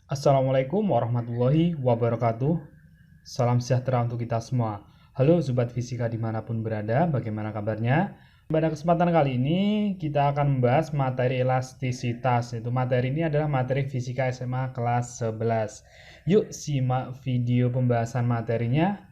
Assalamualaikum warahmatullahi wabarakatuh. Salam sejahtera untuk kita semua. Halo Sobat Fisika dimanapun berada, bagaimana kabarnya? Pada kesempatan kali ini kita akan membahas materi elastisitas. Itu materi ini adalah materi Fisika SMA kelas 11. Yuk simak video pembahasan materinya.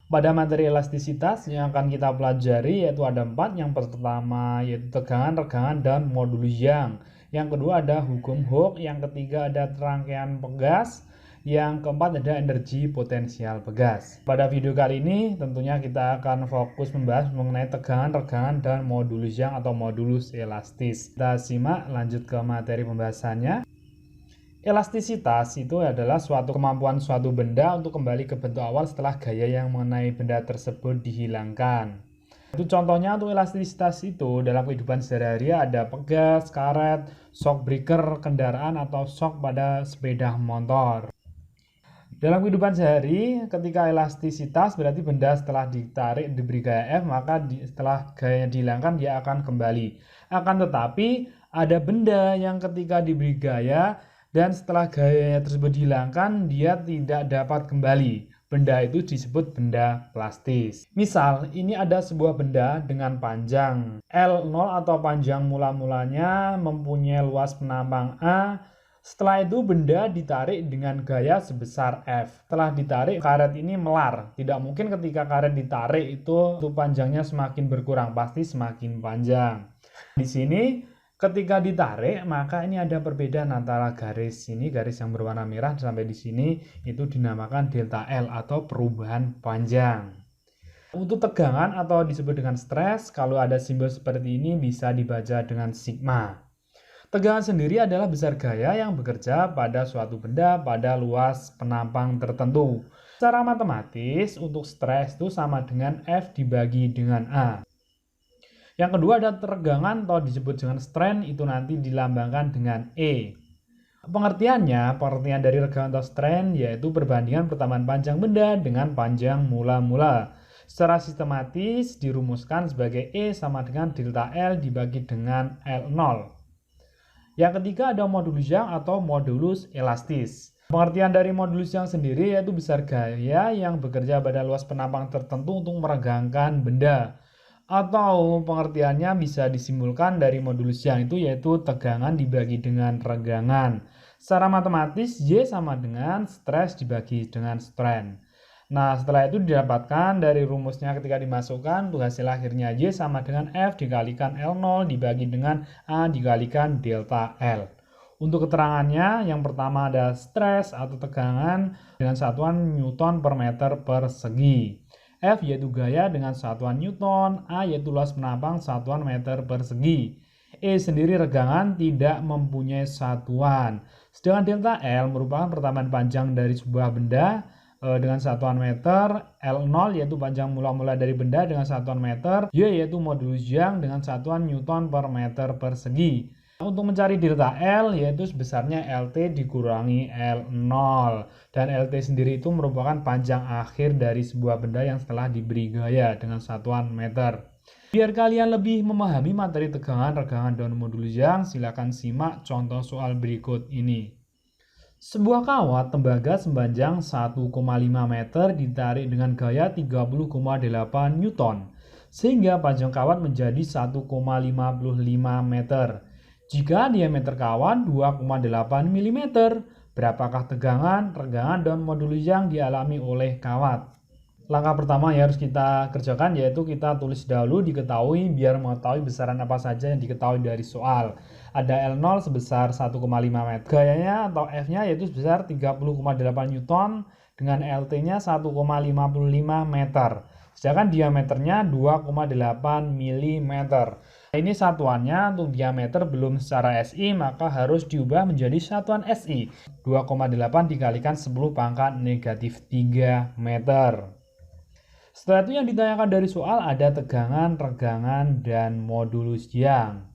Pada materi elastisitas yang akan kita pelajari yaitu ada 4. Yang pertama yaitu tegangan, regangan, dan modulus Young. Yang kedua ada hukum Hooke. Yang ketiga ada rangkaian pegas. Yang keempat ada energi potensial pegas. Pada video kali ini tentunya kita akan fokus membahas mengenai tegangan, regangan, dan modulus Young atau modulus elastis. Kita simak lanjut ke materi pembahasannya. Elastisitas itu adalah suatu kemampuan suatu benda untuk kembali ke bentuk awal setelah gaya yang mengenai benda tersebut dihilangkan. Itu contohnya untuk elastisitas itu dalam kehidupan sehari-hari ada pegas, karet, shock breaker kendaraan atau shock pada sepeda motor. Dalam kehidupan sehari, ketika elastisitas berarti benda setelah ditarik diberi gaya F, maka setelah gaya dihilangkan dia akan kembali. Akan tetapi ada benda yang ketika diberi gaya dan setelah gaya tersebut dihilangkan dia tidak dapat kembali. Benda itu disebut benda plastis. Misal, ini ada sebuah benda dengan panjang L0 atau panjang mula-mulanya mempunyai luas penampang A. Setelah itu benda ditarik dengan gaya sebesar F. Setelah ditarik, karet ini melar. Tidak mungkin ketika karet ditarik itu panjangnya semakin berkurang, pasti semakin panjang. Di sini ketika ditarik, maka ini ada perbedaan antara garis ini, garis yang berwarna merah sampai di sini itu dinamakan delta L atau perubahan panjang. Untuk tegangan atau disebut dengan stres, kalau ada simbol seperti ini bisa dibaca dengan sigma. Tegangan sendiri adalah besar gaya yang bekerja pada suatu benda pada luas penampang tertentu. Secara matematis, untuk stres itu sama dengan F dibagi dengan A. Yang kedua ada tegangan atau disebut dengan strain, itu nanti dilambangkan dengan E. Pengertian dari regangan atau strain yaitu perbandingan pertambahan panjang benda dengan panjang mula-mula. Secara sistematis dirumuskan sebagai E sama dengan delta L dibagi dengan L0. Yang ketiga ada modulus Young atau modulus elastis. Pengertian dari modulus Young sendiri yaitu besar gaya yang bekerja pada luas penampang tertentu untuk meregangkan benda. Atau pengertiannya bisa disimpulkan dari modulus Young itu yaitu tegangan dibagi dengan regangan. Secara matematis Y sama dengan stres dibagi dengan strain. Nah setelah itu didapatkan dari rumusnya ketika dimasukkan untuk hasil akhirnya Y sama dengan F dikalikan L0 dibagi dengan A dikalikan delta L. Untuk keterangannya yang pertama ada stres atau tegangan dengan satuan Newton per meter persegi. F yaitu gaya dengan satuan Newton, A yaitu luas penampang satuan meter persegi. E sendiri regangan tidak mempunyai satuan. Sedangkan delta L merupakan pertambahan panjang dari sebuah benda dengan satuan meter, L0 yaitu panjang mula-mula dari benda dengan satuan meter, Y yaitu modulus Young dengan satuan Newton per meter persegi. Untuk mencari delta L yaitu sebesarnya LT dikurangi L0 dan LT sendiri itu merupakan panjang akhir dari sebuah benda yang setelah diberi gaya dengan satuan meter. Biar kalian lebih memahami materi tegangan, regangan, dan modulus Young, silakan simak contoh soal berikut ini. Sebuah kawat tembaga sepanjang 1,5 meter ditarik dengan gaya 30,8 Newton sehingga panjang kawat menjadi 1,55 meter. Jika diameter kawat 2,8 mm, berapakah tegangan, regangan, dan modulus yang dialami oleh kawat? Langkah pertama yang harus kita kerjakan yaitu kita tulis dahulu diketahui biar mengetahui besaran apa saja yang diketahui dari soal. Ada L0 sebesar 1,5 meter. Gayanya atau F-nya yaitu sebesar 30,8 Newton dengan LT-nya 1,55 meter. Sedangkan diameternya 2,8 mm. Ini satuannya untuk diameter belum secara SI, maka harus diubah menjadi satuan SI. 2,8 dikalikan 10 pangkat negatif 3 meter. Setelah itu yang ditanyakan dari soal ada tegangan, regangan, dan modulus Young.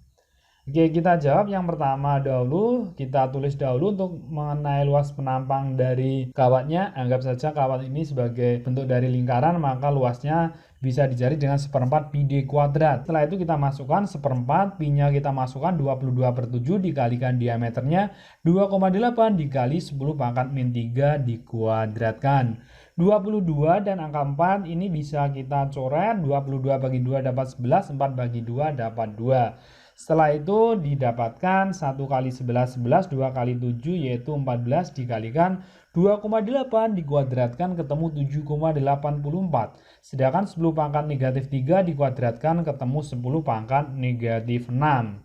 Oke, kita jawab yang pertama dahulu. Kita tulis dahulu untuk mengenai luas penampang dari kawatnya. Anggap saja kawat ini sebagai bentuk dari lingkaran, maka luasnya bisa dicari dengan 1/4 pi d kuadrat. Setelah itu kita masukkan 1/4, pi-nya kita masukkan 22/7 dikalikan diameternya 2,8 dikali 10 pangkat min 3 dikuadratkan. 22 dan angka 4 ini bisa kita coret. 22 bagi 2 dapat 11, 4 bagi 2 dapat 2. Setelah itu didapatkan 1 kali 11, 11, 2 kali 7 yaitu 14 dikalikan 2,8 dikuadratkan ketemu 7,84. Sedangkan 10 pangkat negatif 3 dikuadratkan ketemu 10 pangkat negatif 6.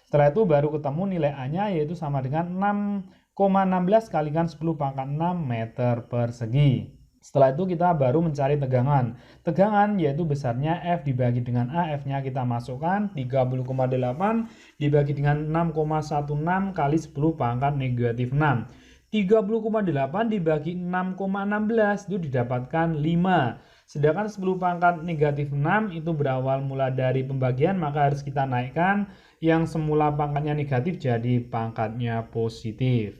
Setelah itu baru ketemu nilai A-nya yaitu sama dengan 6,16 kalikan 10 pangkat 6 meter persegi. Setelah itu kita baru mencari tegangan. Tegangan yaitu besarnya F dibagi dengan A, F-nya kita masukkan 30,8 dibagi dengan 6,16 kali 10 pangkat negatif 6. 30,8 dibagi 6,16 itu didapatkan 5. Sedangkan 10 pangkat negatif 6 itu berawal mula dari pembagian, maka harus kita naikkan yang semula pangkatnya negatif jadi pangkatnya positif.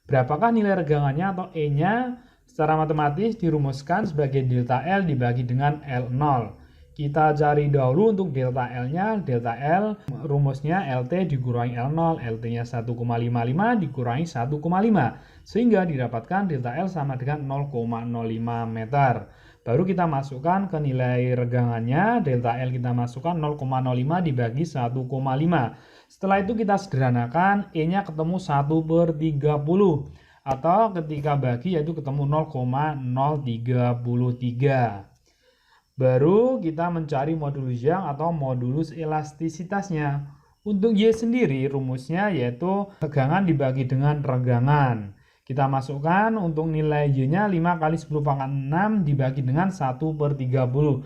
Berapakah nilai regangannya atau E-nya? Secara matematis dirumuskan sebagai delta L dibagi dengan L0. Kita cari dahulu untuk delta L-nya. Delta L rumusnya LT dikurangi L0. LT-nya 1,55 dikurangi 1,5. Sehingga didapatkan delta L sama dengan 0,05 meter. Baru kita masukkan ke nilai regangannya. Delta L kita masukkan 0,05 dibagi 1,5. Setelah itu kita sederhanakan. E-nya ketemu 1/30. Atau ketika bagi yaitu ketemu 0,033. Baru kita mencari modulus Young atau modulus elastisitasnya. Untuk Y sendiri rumusnya yaitu tegangan dibagi dengan regangan. Kita masukkan untuk nilai Y-nya 5 kali 10 pangkat 6 dibagi dengan 1/30.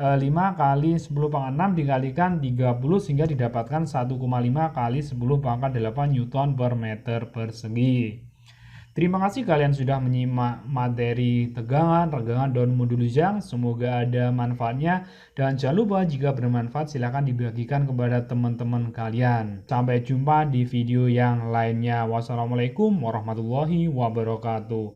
5 kali 10 pangkat 6 dikalikan 30 sehingga didapatkan 1,5 kali 10 pangkat 8 Newton per meter persegi. Terima kasih kalian sudah menyimak materi tegangan, regangan, dan modulus Young. Semoga ada manfaatnya. Dan jangan lupa jika bermanfaat silahkan dibagikan kepada teman-teman kalian. Sampai jumpa di video yang lainnya. Wassalamualaikum warahmatullahi wabarakatuh.